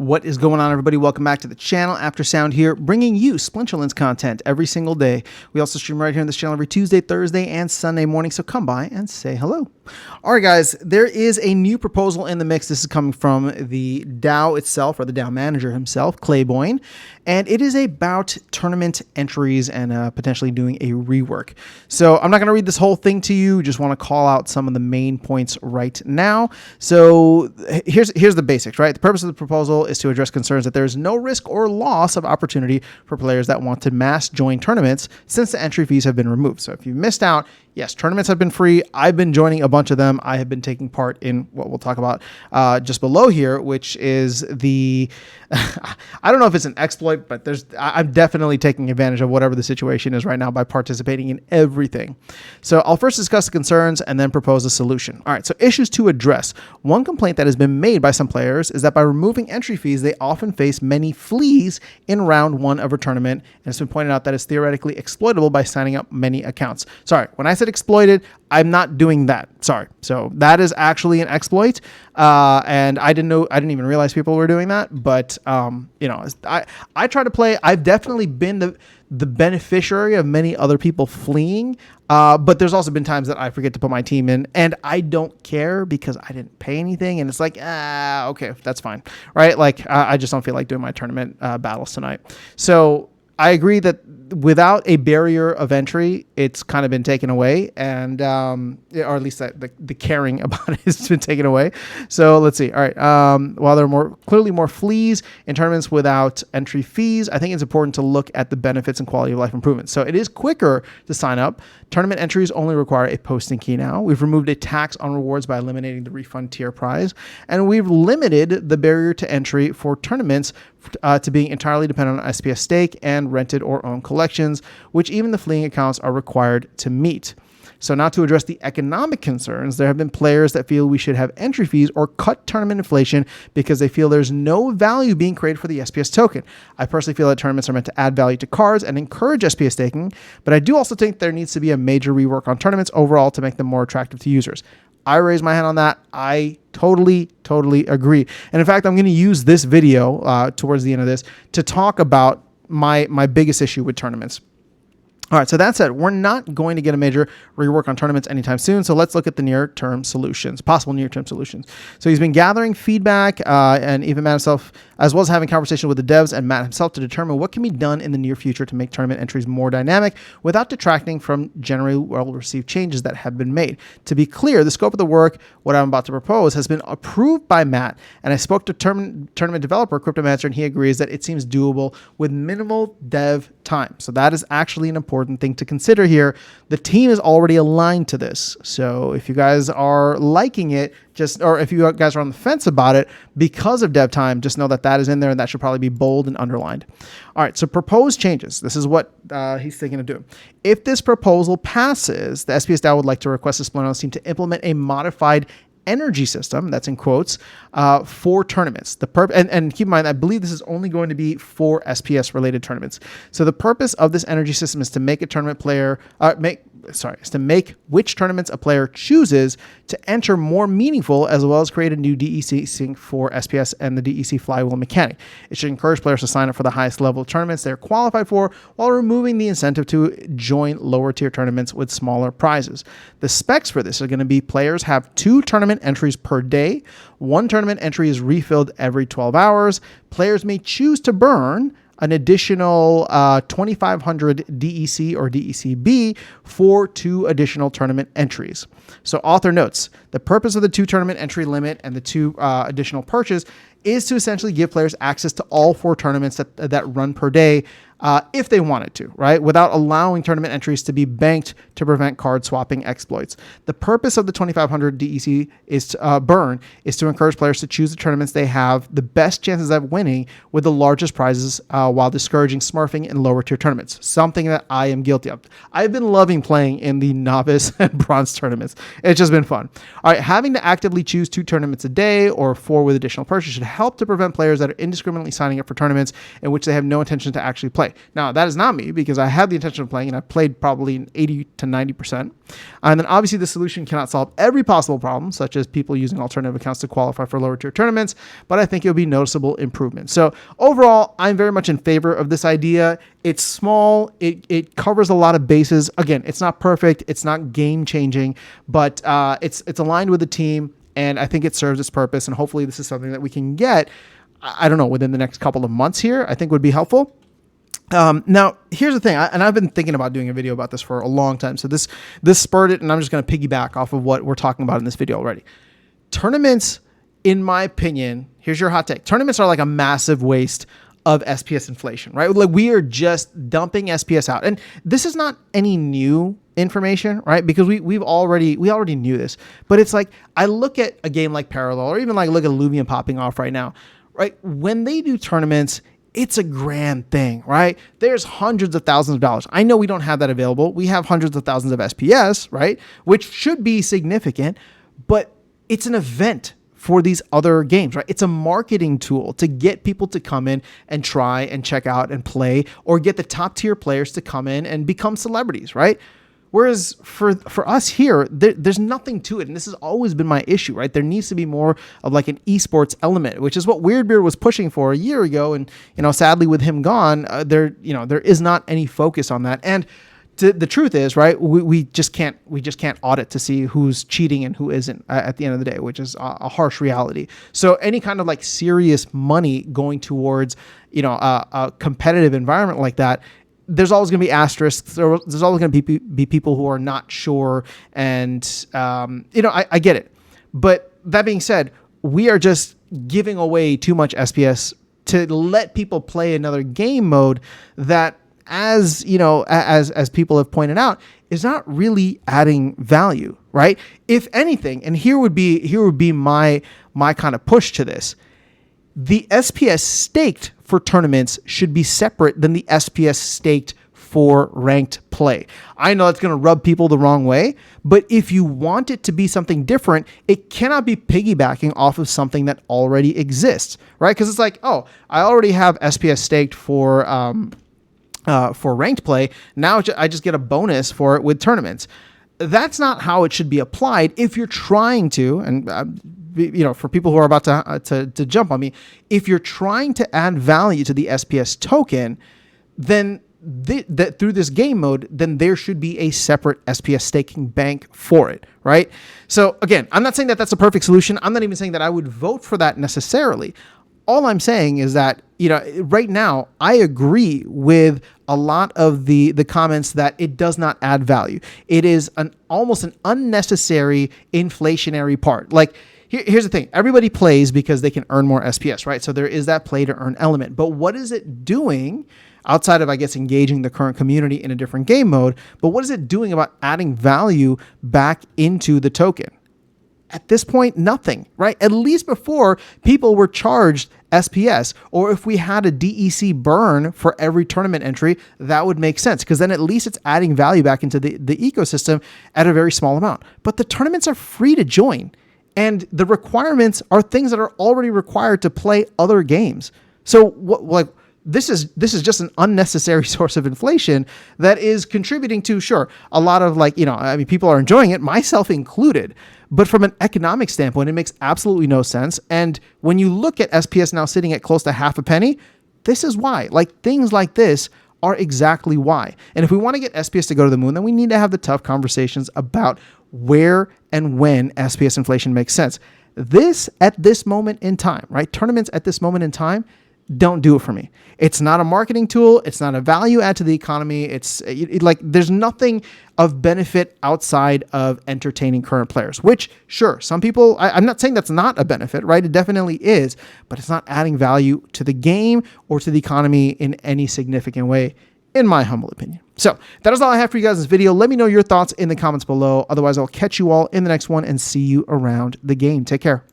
What is going on, everybody? Welcome back to the channel. After Sound here, bringing you Splinterlands content every single day. We also stream right here on this channel every Tuesday, Thursday, and Sunday morning, so come by and say hello. All right, guys, there is a new proposal in the mix. This is coming from the DAO itself, or the DAO manager himself, Clayboyne, and it is about tournament entries and potentially doing a rework. So I'm not going to read this whole thing to you. Just want to call out some of the main points right now. So here's the basics, right? The purpose of the proposal is to address concerns that there is no risk or loss of opportunity for players that want to mass join tournaments since the entry fees have been removed. So if you missed out, yes, tournaments have been free. I've been joining a bunch of them. I have been taking part in what we'll talk about just below here, which is the, I don't know if it's an exploit, but I'm definitely taking advantage of whatever the situation is right now by participating in everything. So I'll first discuss the concerns and then propose a solution. All right, so issues to address. One complaint that has been made by some players is that by removing entry fees, they often face many fleas in round one of a tournament, and it's been pointed out that it's theoretically exploitable by signing up many accounts. Sorry, when I said exploited, I'm not doing that. Sorry. So that is actually an exploit. And I didn't even realize people were doing that. But, you know, I try to play. I've definitely been the beneficiary of many other people fleeing. But there's also been times that I forget to put my team in and I don't care because I didn't pay anything. And it's like, okay, that's fine. Right. Like I just don't feel like doing my tournament battles tonight. So I agree that without a barrier of entry, it's kind of been taken away, and or at least the caring about it has been taken away. So let's see. All right. While there are clearly more fleas in tournaments without entry fees, I think it's important to look at the benefits and quality of life improvements. So it is quicker to sign up. Tournament entries only require a posting key now. We've removed a tax on rewards by eliminating the refund tier prize, and we've limited the barrier to entry for tournaments to being entirely dependent on SPS stake and rented or owned collections, which even the fleeing accounts are required to meet. So now to address the economic concerns, there have been players that feel we should have entry fees or cut tournament inflation because they feel there's no value being created for the SPS token. I personally feel that tournaments are meant to add value to cards and encourage SPS staking, but I do also think there needs to be a major rework on tournaments overall to make them more attractive to users. I raise my hand on that. I totally agree. And in fact, I'm going to use this video towards the end of this to talk about my biggest issue with tournaments. All right, so that said, we're not going to get a major rework on tournaments anytime soon, so let's look at the near-term solutions, possible near-term solutions. So he's been gathering feedback and even Matt himself, as well as having conversations with the devs and Matt himself to determine what can be done in the near future to make tournament entries more dynamic without detracting from generally well-received changes that have been made. To be clear, the scope of the work, what I'm about to propose, has been approved by Matt, and I spoke to tournament developer Cryptomancer, and he agrees that it seems doable with minimal dev time. So that is actually an important thing to consider here. The team is already aligned to this. So if you guys are liking it, or if you guys are on the fence about it because of dev time, just know that that is in there and that should probably be bold and underlined. All right, so proposed changes. This is what he's thinking of doing. If this proposal passes, the SPS DAO would like to request the Splinterlands team to implement a modified energy system, that's in quotes, for tournaments. And keep in mind, I believe this is only going to be for SPS related tournaments. So the purpose of this energy system is to make a tournament player to make which tournaments a player chooses to enter more meaningful, as well as create a new DEC sync for SPS and the DEC flywheel mechanic. It should encourage players to sign up for the highest level of tournaments they're qualified for, while removing the incentive to join lower tier tournaments with smaller prizes. The specs for this are going to be players have 2 tournament entries per day. 1 tournament entry is refilled every 12 hours. Players may choose to burn an additional 2,500 DEC or DECB for 2 additional tournament entries. So author notes, the purpose of the 2 tournament entry limit and the 2 additional purchase is to essentially give players access to all 4 tournaments that run per day if they wanted to, right? Without allowing tournament entries to be banked to prevent card swapping exploits. The purpose of the 2,500 DEC burn is to encourage players to choose the tournaments they have the best chances of winning with the largest prizes while discouraging smurfing in lower tier tournaments, something that I am guilty of. I've been loving playing in the novice and bronze tournaments. It's just been fun. All right, having to actively choose 2 tournaments a day or 4 with additional purchase should help to prevent players that are indiscriminately signing up for tournaments in which they have no intention to actually play. play. Now, that is not me because I had the intention of playing and I played probably 80 to 90%. And then obviously the solution cannot solve every possible problem, such as people using alternative accounts to qualify for lower tier tournaments, but I think it would be noticeable improvement. So overall, I'm very much in favor of this idea. It's small. It covers a lot of bases. Again, it's not perfect. It's not game changing, but it's aligned with the team. And I think it serves its purpose. And hopefully this is something that we can get, I don't know, within the next couple of months here, I think would be helpful. Now, here's the thing, and I've been thinking about doing a video about this for a long time. So this spurred it, and I'm just going to piggyback off of what we're talking about in this video already. Tournaments, in my opinion, here's your hot take. Tournaments are like a massive waste of SPS inflation, right? Like we are just dumping SPS out. And this is not any new information, right? Because we already knew this, but it's like, I look at a game like Parallel or even like look at Luvian popping off right now, right? When they do tournaments, it's a grand thing, right? There's hundreds of thousands of dollars. I know we don't have that available. We have hundreds of thousands of SPS, right? Which should be significant, but it's an event for these other games, right? It's a marketing tool to get people to come in and try and check out and play, or get the top tier players to come in and become celebrities, right? Whereas for us here, there's nothing to it. And this has always been my issue, right? There needs to be more of like an esports element, which is what Weirdbeard was pushing for a year ago. And, sadly with him gone, there is not any focus on that. And the truth is, right, we just can't audit to see who's cheating and who isn't at the end of the day, which is a harsh reality. So any kind of like serious money going towards, a competitive environment like that, there's always going to be asterisks. There's always going to be people who are not sure. And, I get it. But that being said, we are just giving away too much SPS to let people play another game mode that, as people have pointed out, is not really adding value, right? If anything, and here would be my kind of push to this. The SPS staked for tournaments should be separate than the SPS staked for ranked play. I know that's going to rub people the wrong way, but if you want it to be something different, it cannot be piggybacking off of something that already exists, right? Because it's like, oh, I already have SPS staked for ranked play. Now I just get a bonus for it with tournaments. That's not how it should be applied. If you're trying to, and for people who are about to jump on me, if you're trying to add value to the SPS token, then through this game mode, then there should be a separate SPS staking bank for it, right? So again, I'm not saying that that's a perfect solution. I'm not even saying that I would vote for that necessarily. All I'm saying is that, right now, I agree with a lot of the comments that it does not add value. It is almost an unnecessary inflationary part. Like, here's the thing. Everybody plays because they can earn more SPS, right? So there is that play to earn element. But what is it doing outside of, I guess, engaging the current community in a different game mode? But what is it doing about adding value back into the token? At this point, nothing, right? At least before, people were charged SPS, or if we had a DEC burn for every tournament entry, that would make sense, because then at least it's adding value back into the ecosystem at a very small amount. But the tournaments are free to join, and the requirements are things that are already required to play other games. So this is just an unnecessary source of inflation that is contributing to, sure, a lot of people are enjoying it, myself included. But from an economic standpoint, it makes absolutely no sense. And when you look at SPS now sitting at close to half a penny, this is why. Things like this are exactly why. And if we want to get SPS to go to the moon, then we need to have the tough conversations about where and when SPS inflation makes sense. This at this moment in time, right? Tournaments at this moment in time don't do it for me. It's not a marketing tool. It's not a value add to the economy. There's nothing of benefit outside of entertaining current players, which sure, some people, I'm not saying that's not a benefit, right? It definitely is, but it's not adding value to the game or to the economy in any significant way, in my humble opinion. So that is all I have for you guys in this video. Let me know your thoughts in the comments below. Otherwise, I'll catch you all in the next one and see you around the game. Take care.